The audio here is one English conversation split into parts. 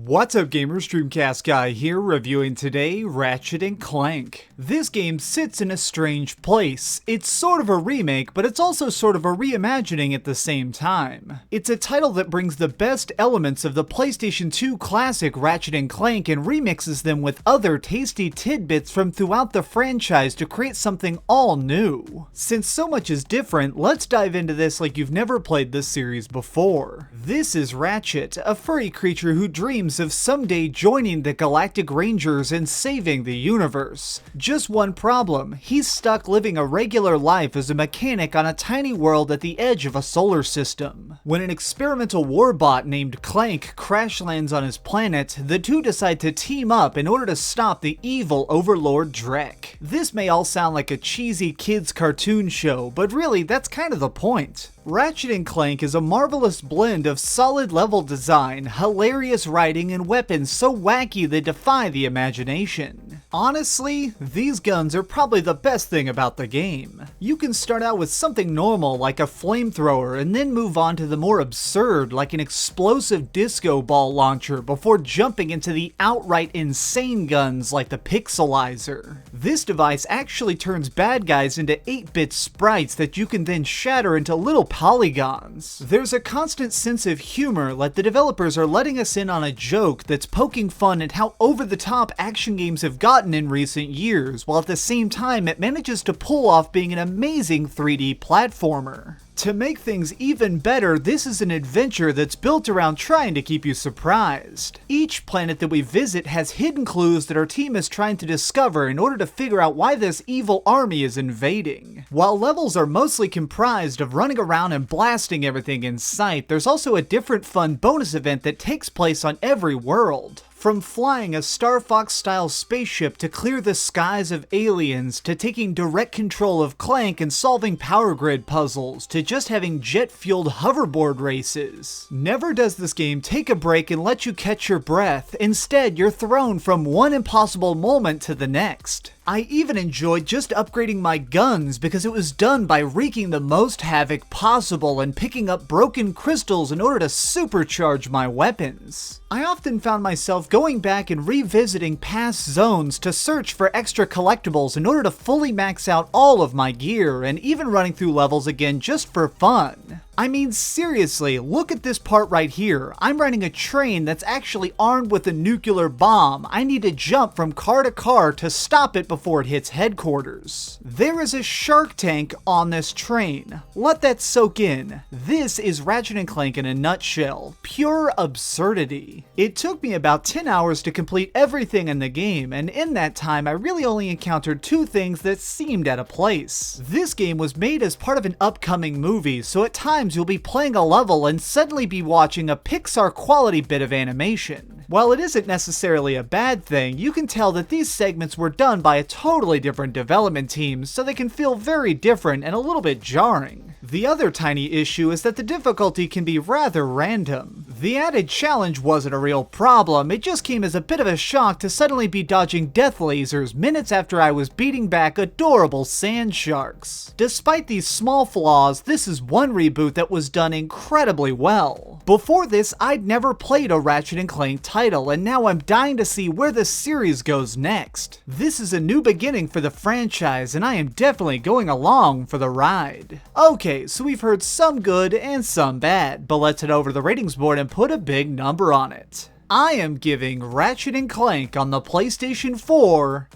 What's up gamers, DreamcastGuy here, reviewing today Ratchet and Clank. This game sits in a strange place. It's sort of a remake, but it's also sort of a reimagining at the same time. It's a title that brings the best elements of the PlayStation 2 classic Ratchet and Clank and remixes them with other tasty tidbits from throughout the franchise to create something all new. Since so much is different, let's dive into this like you've never played this series before. This is Ratchet, a furry creature who dreams of someday joining the Galactic Rangers and saving the universe. Just one problem, he's stuck living a regular life as a mechanic on a tiny world at the edge of a solar system. When an experimental warbot named Clank crash lands on his planet, the two decide to team up in order to stop the evil overlord Drek. This may all sound like a cheesy kids cartoon show, but really that's kind of the point. Ratchet and Clank is a marvelous blend of solid level design, hilarious writing, and weapons so wacky they defy the imagination. Honestly, these guns are probably the best thing about the game. You can start out with something normal like a flamethrower and then move on to the more absurd like an explosive disco ball launcher before jumping into the outright insane guns like the Pixelizer. This device actually turns bad guys into 8-bit sprites that you can then shatter into little polygons. There's a constant sense of humor, like the developers are letting us in on a joke that's poking fun at how over-the-top action games have gotten in recent years, while at the same time it manages to pull off being an amazing 3D platformer. To make things even better, this is an adventure that's built around trying to keep you surprised. Each planet that we visit has hidden clues that our team is trying to discover in order to figure out why this evil army is invading. While levels are mostly comprised of running around and blasting everything in sight, there's also a different fun bonus event that takes place on every world. From flying a Star Fox-style spaceship to clear the skies of aliens, to taking direct control of Clank and solving power grid puzzles, to just having jet-fueled hoverboard races. Never does this game take a break and let you catch your breath. Instead, you're thrown from one impossible moment to the next. I even enjoyed just upgrading my guns because it was done by wreaking the most havoc possible and picking up broken crystals in order to supercharge my weapons. I often found myself going back and revisiting past zones to search for extra collectibles in order to fully max out all of my gear, and even running through levels again just for fun. I mean, seriously, look at this part right here. I'm riding a train that's actually armed with a nuclear bomb. I need to jump from car to car to stop it before it hits headquarters. There is a shark tank on this train. Let that soak in. This is Ratchet and Clank in a nutshell. Pure absurdity. It took me about 10 hours to complete everything in the game, and in that time I really only encountered two things that seemed out of place. This game was made as part of an upcoming movie, so at times you'll be playing a level and suddenly be watching a Pixar quality bit of animation. While it isn't necessarily a bad thing, you can tell that these segments were done by a totally different development team, so they can feel very different and a little bit jarring. The other tiny issue is that the difficulty can be rather random. The added challenge wasn't a real problem, it just came as a bit of a shock to suddenly be dodging death lasers minutes after I was beating back adorable sand sharks. Despite these small flaws, this is one reboot that was done incredibly well. Before this, I'd never played a Ratchet and Clank title, and now I'm dying to see where the series goes next. This is a new beginning for the franchise, and I am definitely going along for the ride. Okay, so we've heard some good and some bad, but let's head over to the ratings board and put a big number on it. I am giving Ratchet and Clank on the PlayStation 4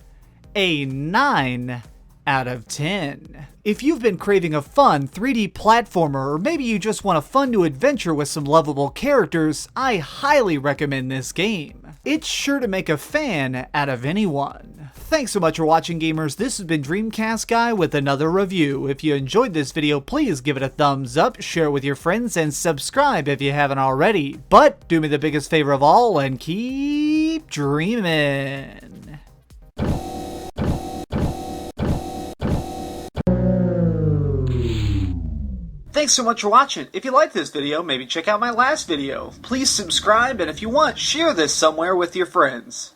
a 9 out of 10. If you've been craving a fun 3D platformer, or maybe you just want a fun new adventure with some lovable characters, I highly recommend this game. It's sure to make a fan out of anyone. Thanks so much for watching, gamers. This has been DreamcastGuy with another review. If you enjoyed this video, please give it a thumbs up, share it with your friends, and subscribe if you haven't already. But do me the biggest favor of all and keep dreaming. Thanks so much for watching. If you liked this video, maybe check out my last video. Please subscribe, and if you want, share this somewhere with your friends.